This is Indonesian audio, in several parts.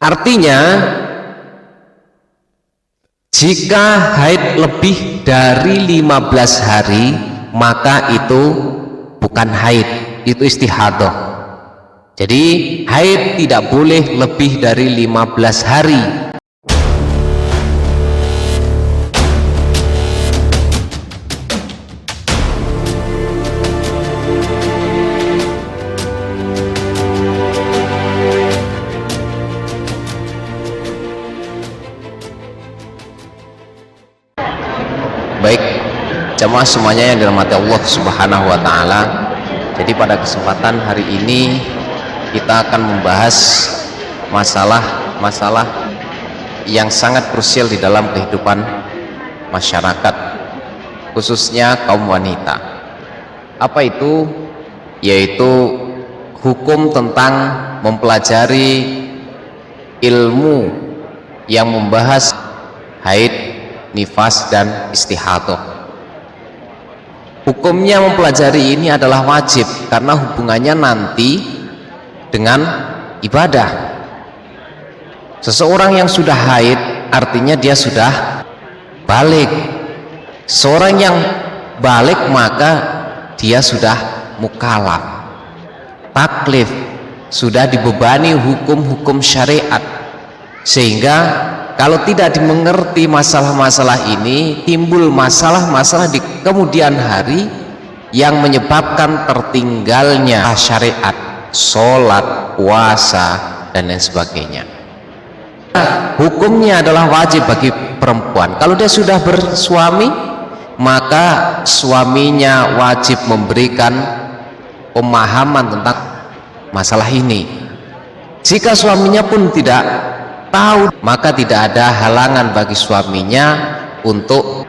Artinya jika haid lebih dari 15 hari maka itu bukan haid, itu istihadah. Jadi haid tidak boleh lebih dari 15 hari. Baik, jamaah semuanya yang dirahmati Allah Subhanahu wa taala. Jadi pada kesempatan hari ini kita akan membahas masalah yang sangat krusial di dalam kehidupan masyarakat, khususnya kaum wanita. Apa itu? Yaitu hukum tentang mempelajari ilmu yang membahas haid, nifas, dan istihadah. Hukumnya mempelajari ini adalah wajib karena hubungannya nanti dengan ibadah. Seseorang yang sudah haid artinya dia sudah balik. Seorang yang balik maka dia sudah mukallaf, taklif, sudah dibebani hukum-hukum syariat. Sehingga kalau tidak dimengerti masalah-masalah ini, timbul masalah-masalah di kemudian hari yang menyebabkan tertinggalnya syariat, sholat, puasa, dan lain sebagainya. Hukumnya adalah wajib bagi perempuan. Kalau dia sudah bersuami, maka suaminya wajib memberikan pemahaman tentang masalah ini. Jika suaminya pun tidak tahu, maka tidak ada halangan bagi suaminya untuk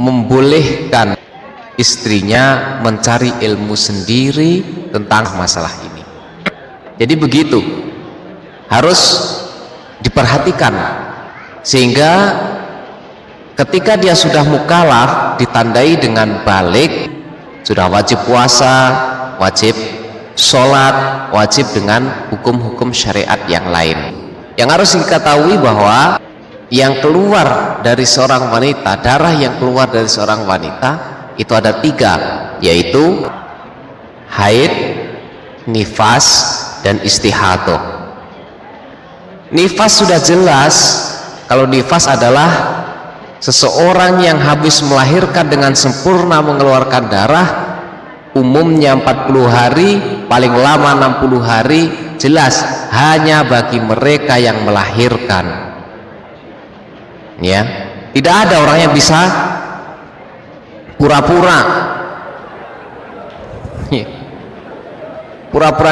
membolehkan istrinya mencari ilmu sendiri tentang masalah ini. Jadi begitu, harus diperhatikan, sehingga ketika dia sudah mukallaf ditandai dengan balik, sudah wajib puasa, wajib sholat, wajib dengan hukum-hukum syariat yang lain. Yang harus diketahui bahwa yang keluar dari seorang wanita, darah yang keluar dari seorang wanita itu ada 3, yaitu haid, nifas, dan istihadah. Nifas sudah jelas. Kalau nifas adalah seseorang yang habis melahirkan dengan sempurna mengeluarkan darah, umumnya 40 hari, paling lama 60 hari, jelas hanya bagi mereka yang melahirkan, ya. Tidak ada orang yang bisa pura-pura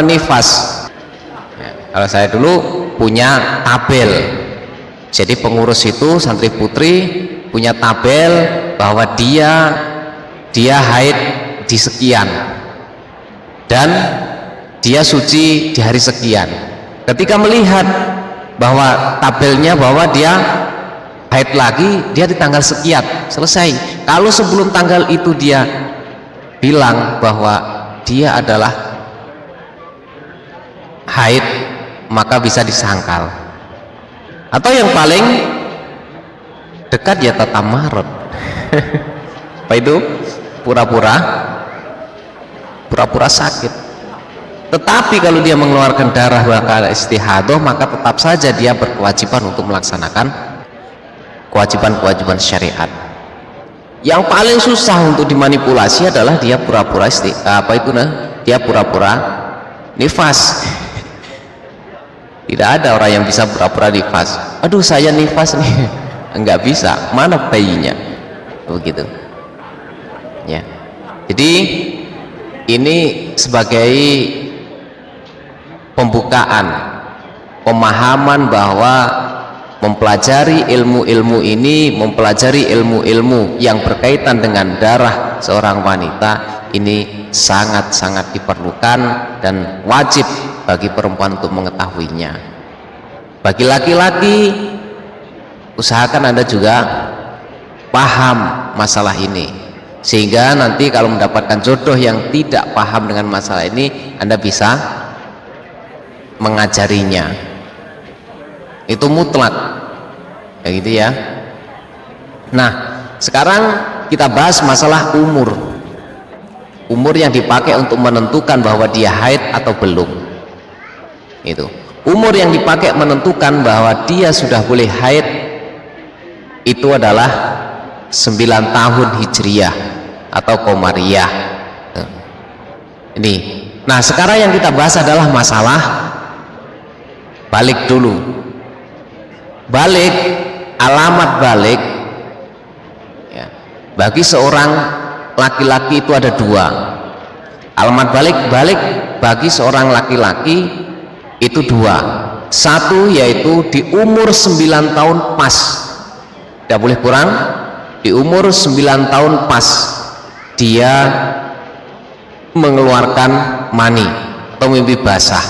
nifas. Ya, kalau saya dulu punya tabel, jadi pengurus itu santri putri punya tabel bahwa dia haid di sekian dan dia suci di hari sekian. Ketika melihat bahwa tabelnya bahwa dia haid lagi, dia di tanggal sekian, selesai. Kalau sebelum tanggal itu dia bilang bahwa dia adalah haid, maka bisa disangkal. Atau yang paling dekat ya tata marot. Apa itu? Pura-pura sakit. Tetapi kalau dia mengeluarkan darah bakal istihadah, maka tetap saja dia berkewajiban untuk melaksanakan kewajiban-kewajiban syariat. Yang paling susah untuk dimanipulasi adalah dia pura-pura dia pura-pura nifas. Tidak ada orang yang bisa pura-pura nifas. Aduh, saya nifas nih. Enggak bisa. Mana bayinya? Begitu. Ya. Jadi ini sebagai pembukaan pemahaman bahwa mempelajari ilmu-ilmu ini, mempelajari ilmu-ilmu yang berkaitan dengan darah seorang wanita ini sangat-sangat diperlukan dan wajib bagi perempuan untuk mengetahuinya. Bagi laki-laki, usahakan Anda juga paham masalah ini, sehingga nanti kalau mendapatkan jodoh yang tidak paham dengan masalah ini, Anda bisa mengajarinya. itu mutlak, kayak gitu ya. Nah, sekarang kita bahas masalah umur yang dipakai untuk menentukan bahwa dia haid atau belum. Itu umur yang dipakai menentukan bahwa dia sudah boleh haid itu adalah 9 tahun hijriyah atau qamariyah. Ini. Nah, sekarang yang kita bahas adalah masalah balik dulu. Balik, alamat balik ya, bagi seorang laki-laki itu ada dua. Alamat balik bagi seorang laki-laki itu dua. Satu yaitu di umur 9 tahun pas, tidak boleh kurang. Di umur 9 tahun pas dia mengeluarkan mani atau mimpi basah.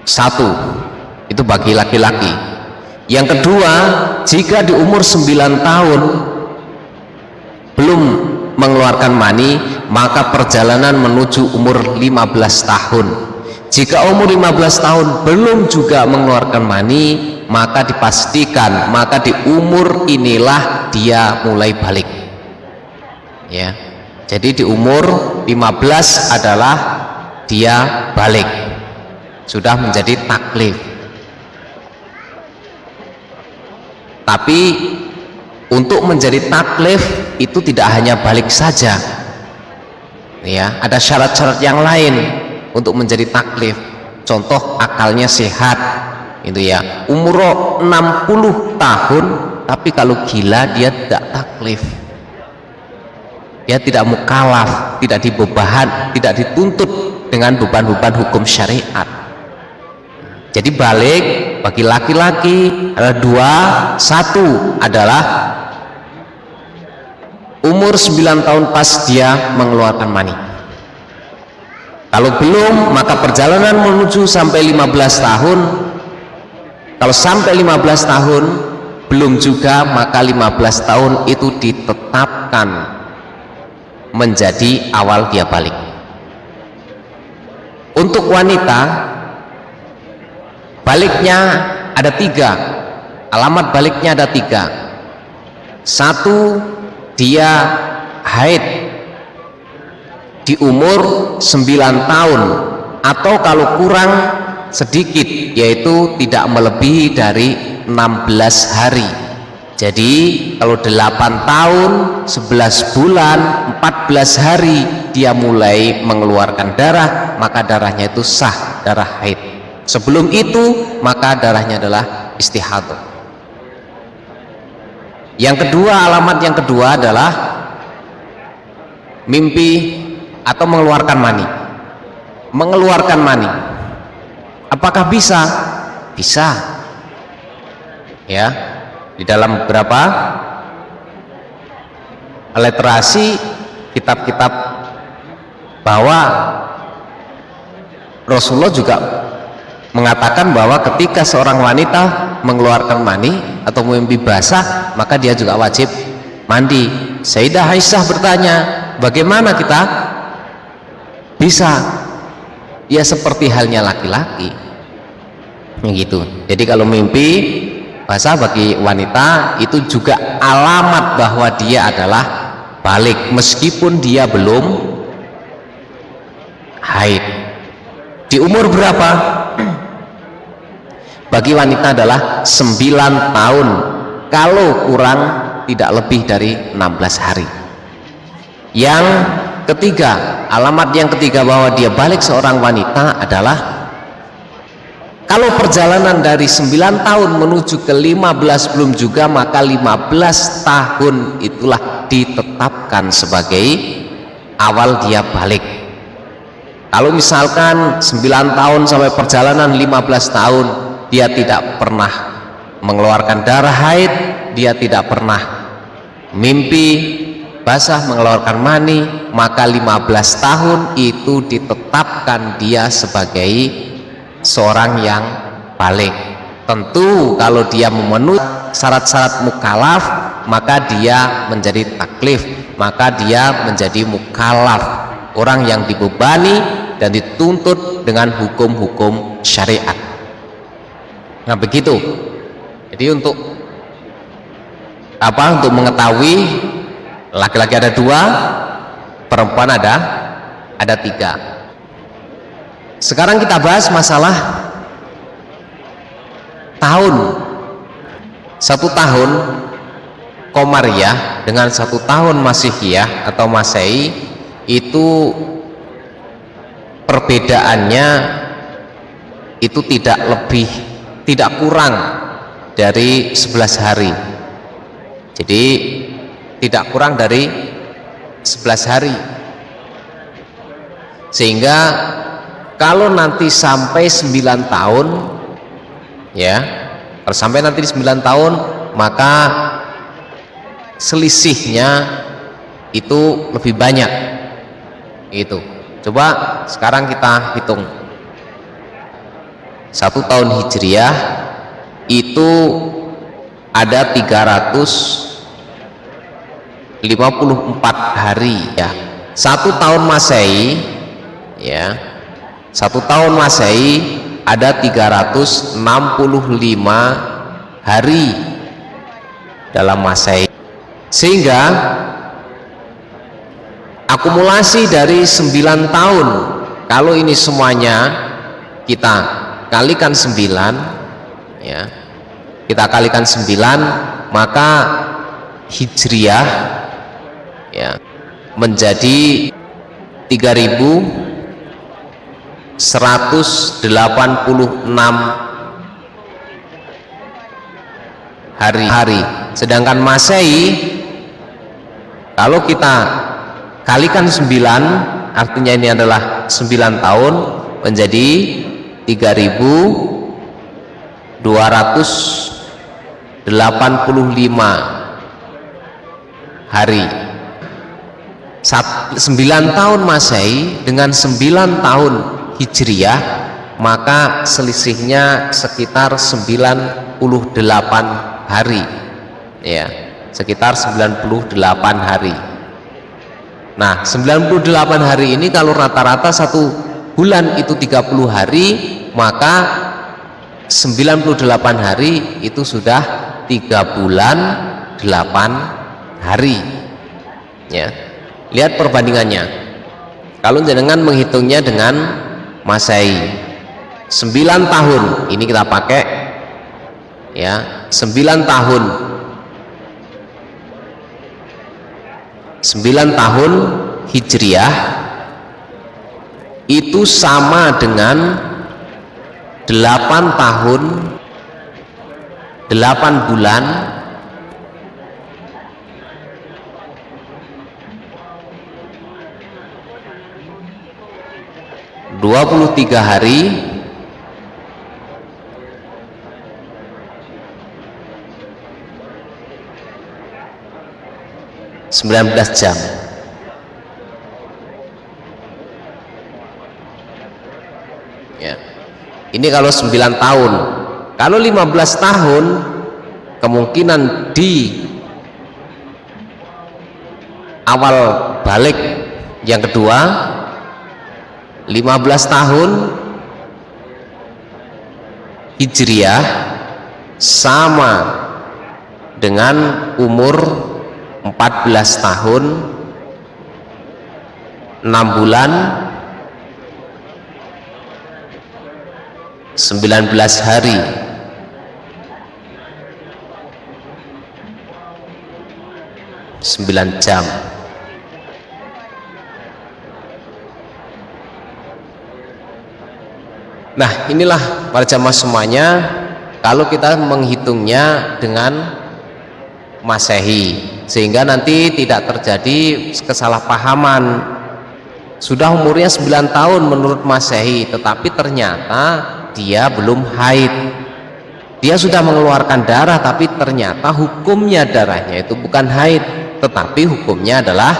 Satu, itu bagi laki-laki. Yang kedua, jika di umur 9 tahun belum mengeluarkan mani, maka perjalanan menuju umur 15 tahun. Jika umur 15 tahun belum juga mengeluarkan mani, maka dipastikan, maka di umur inilah dia mulai balik ya. Jadi di umur 15 adalah dia balik, sudah menjadi taklif. Tapi untuk menjadi taklif itu tidak hanya balik saja ya, ada syarat-syarat yang lain untuk menjadi taklif. Contoh, akalnya sehat itu ya, umur 60 tahun tapi kalau gila dia tidak taklif, dia tidak mukallaf, tidak dibeban, tidak dituntut dengan beban-beban hukum syariat. Jadi balik bagi laki-laki ada dua. Satu adalah umur 9 tahun pas dia mengeluarkan mani. Kalau belum, maka perjalanan menuju sampai 15 tahun. Kalau sampai 15 tahun belum juga, maka 15 tahun itu ditetapkan menjadi awal dia balik. Untuk wanita, baliknya ada 3. Alamat baliknya ada 3. Satu, dia haid di umur 9 tahun atau kalau kurang sedikit, yaitu tidak melebihi dari 16 hari. Jadi kalau 8 tahun 11 bulan 14 hari dia mulai mengeluarkan darah, maka darahnya itu sah, darah haid. Sebelum itu maka darahnya adalah istihadah. Yang kedua, alamat yang kedua adalah mimpi atau mengeluarkan mani. Mengeluarkan mani, apakah bisa? Bisa ya. Di dalam beberapa literasi kitab-kitab bahwa Rasulullah juga mengatakan bahwa ketika seorang wanita mengeluarkan mani atau mimpi basah, maka dia juga wajib mandi. Sayyidah Aisyah bertanya, bagaimana kita bisa? Ya seperti halnya laki-laki gitu. Jadi kalau mimpi basah bagi wanita itu juga alamat bahwa dia adalah balik meskipun dia belum haid. Di umur berapa? Bagi wanita adalah 9 tahun, kalau kurang tidak lebih dari 16 hari. Yang ketiga, alamat yang ketiga bahwa dia balik seorang wanita adalah kalau perjalanan dari 9 tahun menuju ke 15 belum juga, maka 15 tahun itulah ditetapkan sebagai awal dia balik. Kalau misalkan 9 tahun sampai perjalanan 15 tahun dia tidak pernah mengeluarkan darah haid, dia tidak pernah mimpi basah mengeluarkan mani, maka 15 tahun itu ditetapkan dia sebagai seorang yang balik. Tentu kalau dia memenuhi syarat-syarat mukallaf, maka dia menjadi taklif, maka dia menjadi mukallaf, orang yang dibebani dan dituntut dengan hukum-hukum syariat. Nah begitu. Jadi untuk apa? Untuk mengetahui laki-laki ada 2, perempuan ada 3. Sekarang kita bahas masalah tahun. 1 tahun Komariah dengan 1 tahun Masihiyah atau Masehi itu perbedaannya itu tidak kurang dari 11 hari. Jadi tidak kurang dari 11 hari. Sehingga kalau nanti sampai 9 tahun ya, kalau sampai nanti 9 tahun maka selisihnya itu lebih banyak. Itu. Coba sekarang kita hitung. 1 tahun Hijriah itu ada 354 hari ya. 1 tahun Masehi ya. 1 tahun Masehi ada 365 hari dalam Masehi. Sehingga akumulasi dari 9 tahun, kalau ini semuanya kita kalikan 9 ya, kita kalikan 9, maka Hijriah ya menjadi 3186 hari. Sedangkan Masehi kalau kita kalikan 9, artinya ini adalah 9 tahun, menjadi 3285 hari. 9 tahun Masehi dengan 9 tahun Hijriah, maka selisihnya sekitar 98 hari ya, sekitar 98 hari. Nah 98 hari ini kalau rata-rata 1 bulan itu 30 hari, maka 98 hari itu sudah 3 bulan 8 hari ya. Lihat perbandingannya. Kalau jenengan menghitungnya dengan Masehi 9 tahun, ini kita pakai ya, 9 tahun 9 tahun Hijriah itu sama dengan 8 tahun 8 bulan 23 hari 19 jam. Ya. Ini kalau 9 tahun. Kalau 15 tahun kemungkinan di awal balik yang kedua, 15 tahun Hijriah sama dengan umur 14 tahun 6 bulan 19 hari. Sembilan jam. Nah inilah para jamaah semuanya, kalau kita menghitungnya dengan Masehi, sehingga nanti tidak terjadi kesalahpahaman. Sudah umurnya 9 tahun menurut Masehi, tetapi ternyata dia belum haid. Dia sudah mengeluarkan darah, tapi ternyata hukumnya darahnya itu bukan haid, tetapi hukumnya adalah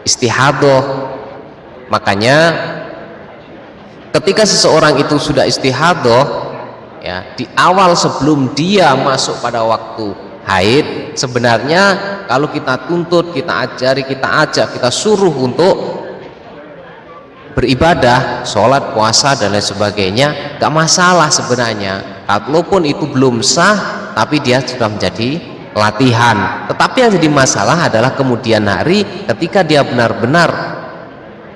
istihadah. Makanya ketika seseorang itu sudah istihadah ya, di awal sebelum dia masuk pada waktu haid, sebenarnya kalau kita tuntut, kita ajari, kita ajak, kita suruh untuk beribadah, sholat, puasa dan lain sebagainya, gak masalah sebenarnya. Kalaupun itu belum sah, tapi dia sudah menjadi latihan. Tetapi yang jadi masalah adalah kemudian hari ketika dia benar-benar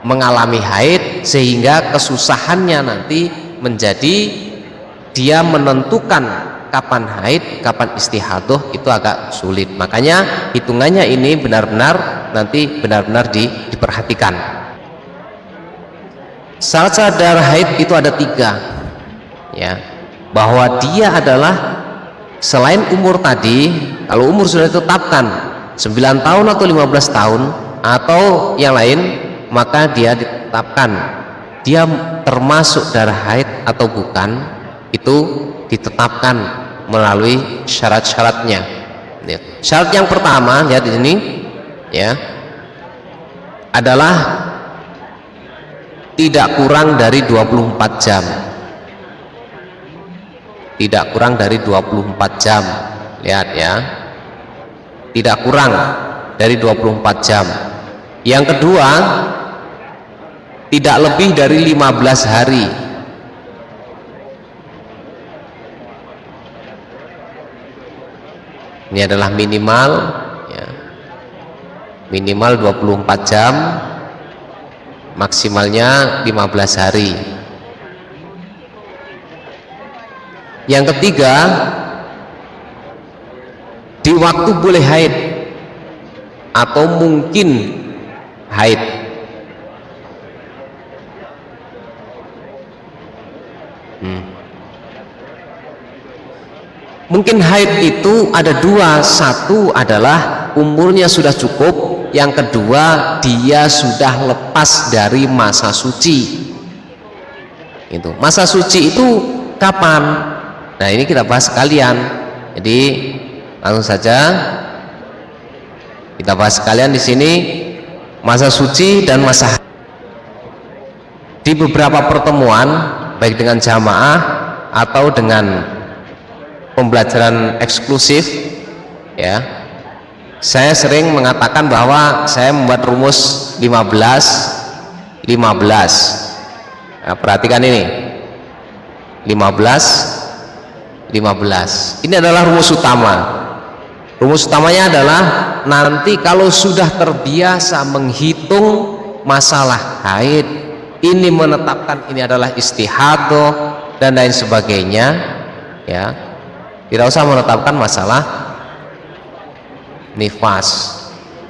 mengalami haid, sehingga kesusahannya nanti menjadi dia menentukan kapan haid, kapan istihadah, itu agak sulit. Makanya hitungannya ini benar-benar nanti benar-benar diperhatikan. Syarat-syarat darah haid itu ada 3, ya, bahwa dia adalah selain umur tadi, kalau umur sudah ditetapkan 9 tahun atau 15 tahun atau yang lain, maka dia ditetapkan dia termasuk darah haid atau bukan, itu ditetapkan melalui syarat-syaratnya. Syarat yang pertama, lihat di sini, ya, adalah tidak kurang dari 24 jam. Tidak kurang dari 24 jam. Lihat ya. Tidak kurang dari 24 jam. Yang kedua, tidak lebih dari 15 hari. Ini adalah minimal, ya. Minimal 24 jam, maksimalnya 15 hari. Yang ketiga, di waktu boleh haid atau mungkin haid. Mungkin haid itu ada 2, satu adalah umurnya sudah cukup, yang kedua dia sudah lepas dari masa suci. Itu masa suci itu kapan? Nah, ini kita bahas sekalian. Jadi langsung saja kita bahas sekalian di sini masa suci dan masa haid. Di beberapa pertemuan baik dengan jamaah atau dengan pembelajaran eksklusif, ya, saya sering mengatakan bahwa saya membuat rumus 15. Nah, perhatikan ini 15. Ini adalah rumus utama. Rumus utamanya adalah nanti kalau sudah terbiasa menghitung masalah haid, ini menetapkan ini adalah istihadah dan lain sebagainya, ya, tidak usah menetapkan masalah nifas.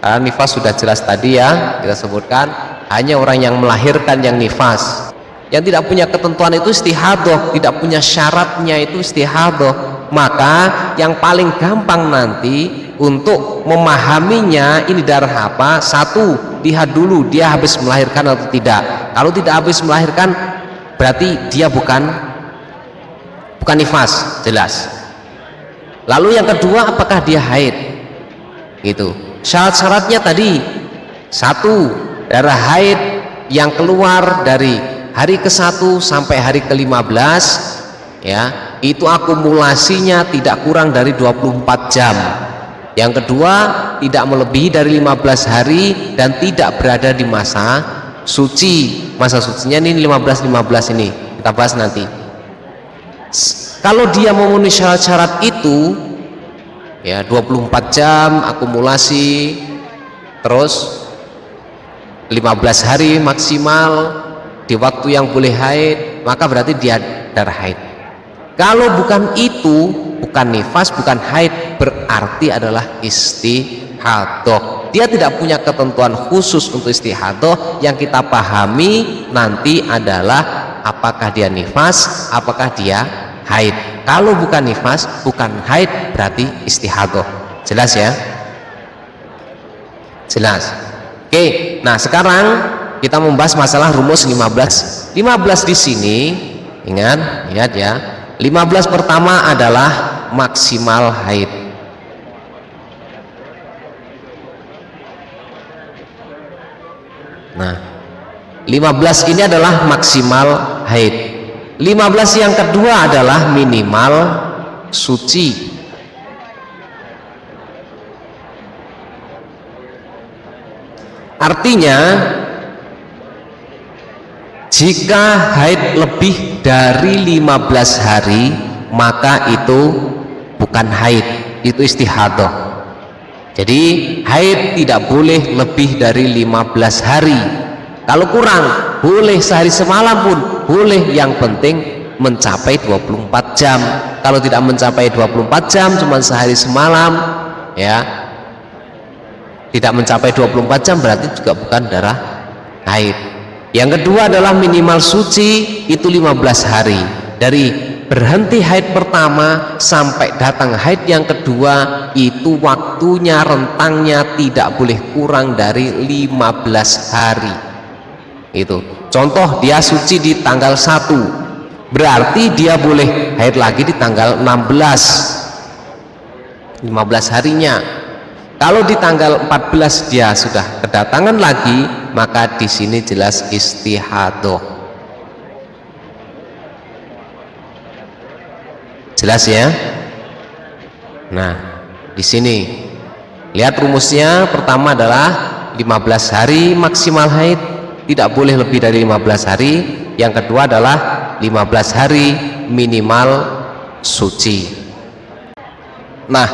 Karena nifas sudah jelas tadi, ya, kita sebutkan hanya orang yang melahirkan yang nifas. Yang tidak punya ketentuan itu istihadah, tidak punya syaratnya itu istihadah. Maka yang paling gampang nanti untuk memahaminya ini darah apa? Satu, lihat dulu dia habis melahirkan atau tidak. Kalau tidak habis melahirkan, berarti dia bukan nifas, jelas. Lalu yang kedua, apakah dia haid? Gitu. Syarat-syaratnya tadi, satu, darah haid yang keluar dari hari ke-1 sampai hari ke-15, ya, itu akumulasinya tidak kurang dari 24 jam. Yang kedua, tidak melebihi dari 15 hari dan tidak berada di masa suci. Masa sucinya ini 15 ini, kita bahas nanti. Kalau dia memenuhi syarat-syarat itu, ya, 24 jam akumulasi, terus 15 hari maksimal di waktu yang boleh haid, maka berarti dia darah haid. Kalau bukan itu, bukan nifas, bukan haid, berarti adalah istihadah. Dia tidak punya ketentuan khusus untuk istihadah. Yang kita pahami nanti adalah apakah dia nifas, apakah dia haid. Kalau bukan nifas, bukan haid, berarti istihadah. Jelas ya? Jelas. Oke, nah sekarang kita membahas masalah rumus 15. 15 di sini, ingat ya. 15 pertama adalah maksimal haid. Nah, 15 ini adalah maksimal haid. 15 yang kedua adalah minimal suci. Artinya Jika haid lebih dari 15 hari maka itu bukan haid, itu istihadah. Jadi haid tidak boleh lebih dari 15 hari. Kalau kurang boleh sehari semalam pun boleh, yang penting mencapai 24 jam. Kalau tidak mencapai 24 jam, cuma sehari semalam, ya, tidak mencapai 24 jam berarti juga bukan darah haid. Yang kedua adalah minimal suci itu 15 hari. Dari berhenti haid pertama sampai datang haid yang kedua itu waktunya, rentangnya tidak boleh kurang dari 15 hari. Itu contoh, dia suci di tanggal 1, berarti dia boleh haid lagi di tanggal 15 harinya. Kalau di tanggal 14 dia sudah kedatangan lagi, maka di sini jelas istihadah. Jelas ya? Nah, di sini lihat rumusnya. Pertama adalah 15 hari maksimal haid, tidak boleh lebih dari 15 hari. Yang kedua adalah 15 hari minimal suci. Nah,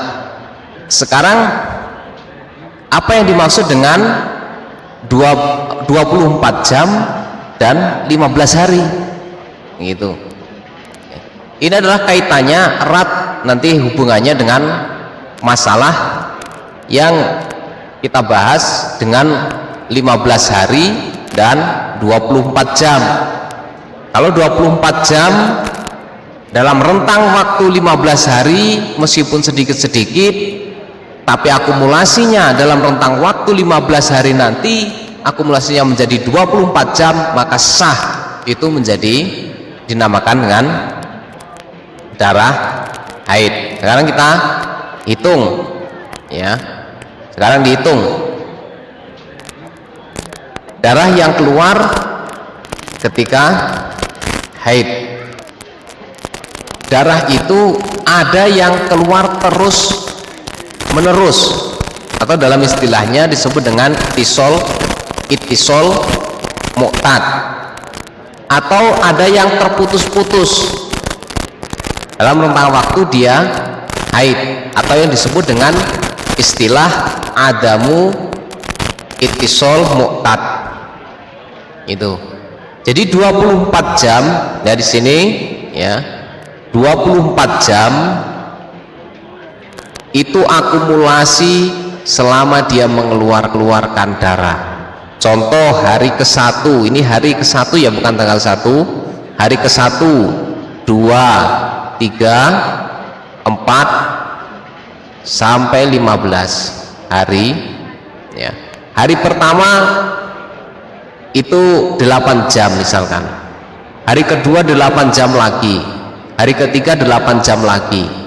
sekarang apa yang dimaksud dengan 24 jam dan 15 hari? Gitu. Ini adalah kaitannya erat nanti hubungannya dengan masalah yang kita bahas dengan 15 hari dan 24 jam. Kalau 24 jam dalam rentang waktu 15 hari meskipun sedikit-sedikit, tapi akumulasinya dalam rentang waktu 15 hari nanti akumulasinya menjadi 24 jam, maka sah, itu menjadi dinamakan dengan darah haid. Sekarang kita hitung ya. Sekarang dihitung darah yang keluar ketika haid. Darah itu ada yang keluar terus menerus, atau dalam istilahnya disebut dengan ittisol mu'tad, atau ada yang terputus-putus dalam rentang waktu dia haid, atau yang disebut dengan istilah adamu ittisol mu'tad. Itu. Jadi 24 jam dari sini ya. 24 jam itu akumulasi selama dia mengeluarkan darah. Contoh hari ke-1, ini hari ke-1 ya, bukan tanggal 1. Hari ke-1, 2, 3, 4 sampai 15 hari ya. Hari pertama itu 8 jam misalkan. Hari kedua 8 jam lagi. Hari ketiga 8 jam lagi.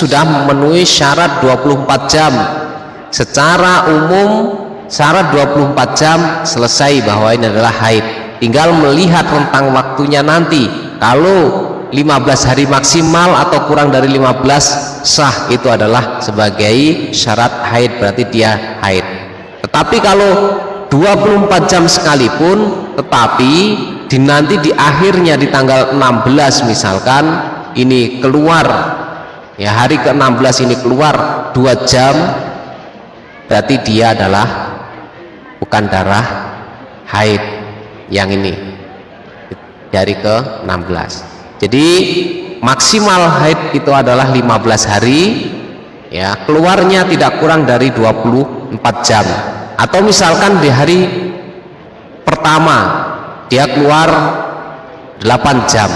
Sudah memenuhi syarat 24 jam. Secara umum syarat 24 jam selesai bahwa ini adalah haid. Tinggal melihat rentang waktunya nanti. Kalau 15 hari maksimal atau kurang dari 15 sah, itu adalah sebagai syarat haid, berarti dia haid. Tetapi kalau 24 jam sekalipun, tetapi nanti di akhirnya di tanggal 16 misalkan ini keluar ya, hari ke-16 ini keluar 2 jam, berarti dia adalah bukan darah haid yang ini dari ke-16. Jadi maksimal haid itu adalah 15 hari ya, keluarnya tidak kurang dari 24 jam. Atau misalkan di hari pertama dia keluar 8 jam,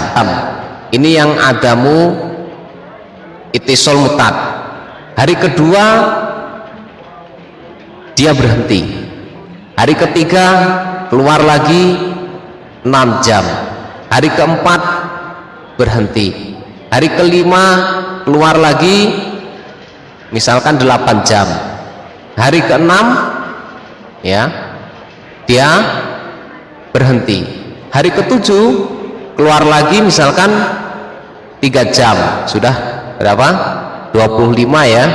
ini yang adamu ittisol mu'tad. Hari kedua dia berhenti. Hari ketiga keluar lagi 6 jam. Hari keempat berhenti. Hari kelima keluar lagi misalkan 8 jam. Hari keenam ya dia berhenti. Hari ketujuh keluar lagi misalkan 3 jam. Sudah berapa? 25 ya,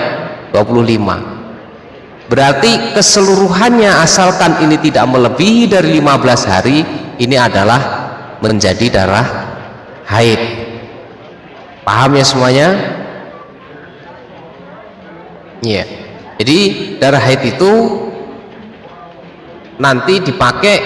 25. Berarti keseluruhannya asalkan ini tidak melebihi dari 15 hari ini adalah menjadi darah haid. Paham ya semuanya? Iya. Jadi darah haid itu nanti dipakai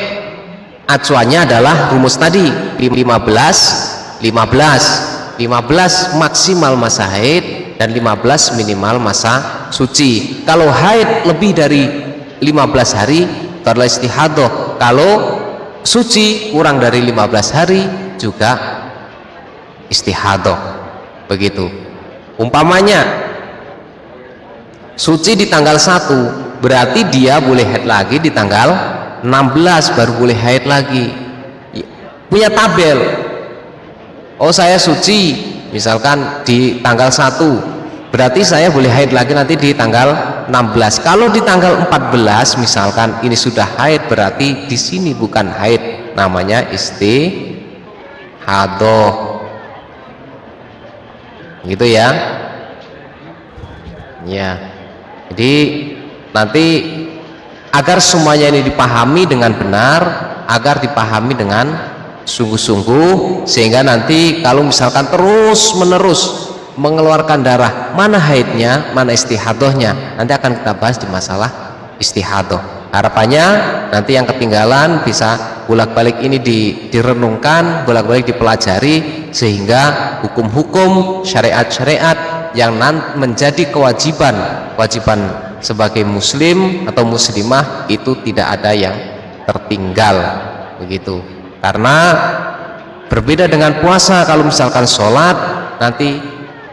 acuannya adalah rumus tadi 15 maksimal masa haid dan 15 minimal masa suci. Kalau haid lebih dari 15 hari itu adalah istihadah. Kalau suci kurang dari 15 hari juga istihadah. Begitu. Umpamanya suci di tanggal 1, berarti dia boleh haid lagi di tanggal 16, baru boleh haid lagi. Punya tabel, oh saya suci misalkan di tanggal 1, berarti saya boleh haid lagi nanti di tanggal 16. Kalau di tanggal 14 misalkan ini sudah haid, berarti di sini bukan haid, namanya istihadah. Gitu ya. Ya. Jadi nanti agar semuanya ini dipahami dengan benar, agar dipahami dengan sungguh-sungguh, sehingga nanti kalau misalkan terus menerus mengeluarkan darah, mana haidnya, mana istihadahnya, nanti akan kita bahas di masalah istihadah. Harapannya nanti yang ketinggalan bisa bolak-balik ini direnungkan, bolak-balik dipelajari, sehingga hukum-hukum syariat-syariat yang menjadi kewajiban sebagai muslim atau muslimah itu tidak ada yang tertinggal. Begitu. Karena berbeda dengan puasa, kalau misalkan sholat nanti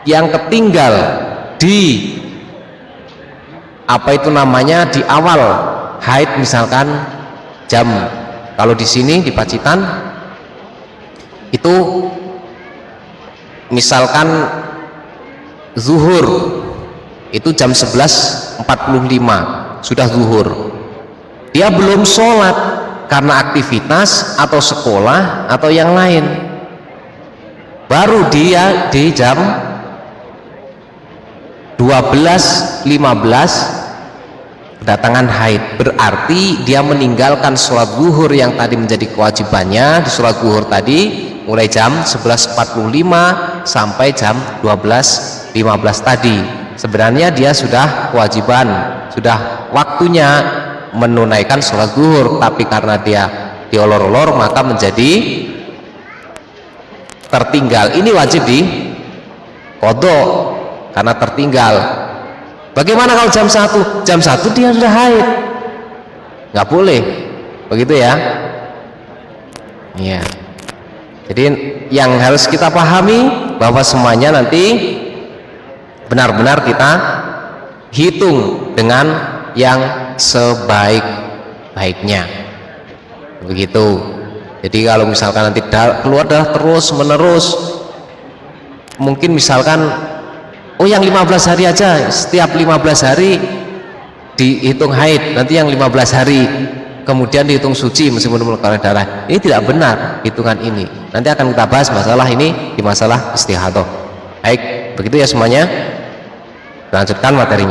yang ketinggal di di awal haid, misalkan jam, kalau di sini di Pacitan itu misalkan zuhur itu jam 11.45 sudah zuhur, dia belum sholat karena aktivitas atau sekolah atau yang lain, baru dia di jam 12.15 kedatangan haid, berarti dia meninggalkan sholat zuhur yang tadi menjadi kewajibannya. Di sholat zuhur tadi mulai jam 11.45 sampai jam 12.15 tadi, sebenarnya dia sudah kewajiban, sudah waktunya menunaikan sholat zuhur, tapi karena dia diolor-olor maka menjadi tertinggal. Ini wajib di qadha karena tertinggal. Bagaimana kalau jam 1? Jam 1 dia sudah haid, nggak boleh. Begitu ya. Iya. Jadi yang harus kita pahami bahwa semuanya nanti benar-benar kita hitung dengan yang sebaik-baiknya. Begitu. Jadi kalau misalkan nanti keluar darah terus menerus, mungkin misalkan oh yang 15 hari aja, setiap 15 hari dihitung haid, nanti yang 15 hari kemudian dihitung suci meskipun mengeluarkan darah. Ini tidak benar hitungan ini. Nanti akan kita bahas masalah ini di masalah istihadah. Baik, begitu ya semuanya. Lanjutkan materinya.